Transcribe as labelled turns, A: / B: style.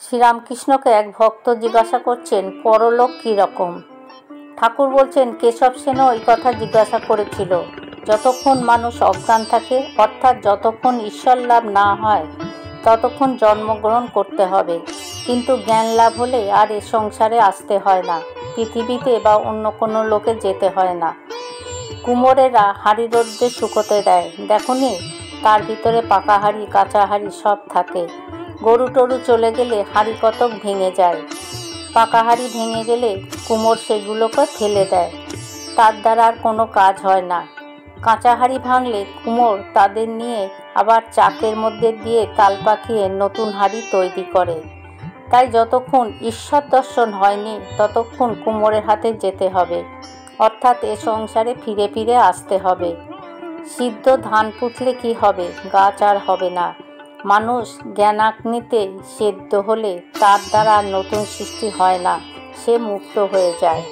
A: শ্রীরামকৃষ্ণকে এক ভক্ত জিজ্ঞাসা করছেন, পরলোক কী রকম? ঠাকুর বলছেন, কেশব সেনও এই কথা জিজ্ঞাসা করেছিল। যতক্ষণ মানুষ অজ্ঞান থাকে, অর্থাৎ যতক্ষণ ঈশ্বর লাভ না হয়, ততক্ষণ জন্মগ্রহণ করতে হবে। কিন্তু জ্ঞান লাভ হলে আর এ সংসারে আসতে হয় না, পৃথিবীতে বা অন্য কোনো লোকে যেতে হয় না। কুমোরেরা হাঁড়ি রোদ্রে শুকোতে দেয়, দেখোনি? তার ভিতরে পাকা হাঁড়ি, কাঁচা হাঁড়ি সব থাকে। গরু টরু চলে গেলে হাঁড়ি কতক ভেঙে যায়। পাকা হাঁড়ি ভেঙে গেলে কুমোর সেগুলোকে ফেলে দেয়, তার দ্বারা আর কোনো কাজ হয় না। কাঁচা হাঁড়ি ভাঙলে কুমোর তাদের নিয়ে আবার চাকের মধ্যে দিয়ে তাল পাকিয়ে নতুন হাঁড়ি তৈরি করে। তাই যতক্ষণ ঈশ্বর দর্শন হয়নি, ততক্ষণ কুমোরের হাতে যেতে হবে, অর্থাৎ এ সংসারে ফিরে ফিরে আসতে হবে। সিদ্ধ ধান পুঁতলে কি হবে? গাছ আর হবে না। মানুষ জ্ঞানাগ্নিতে সেদ্ধ হলে তার দ্বারা নতুন সৃষ্টি হয় না, সে মুক্ত হয়ে যায়।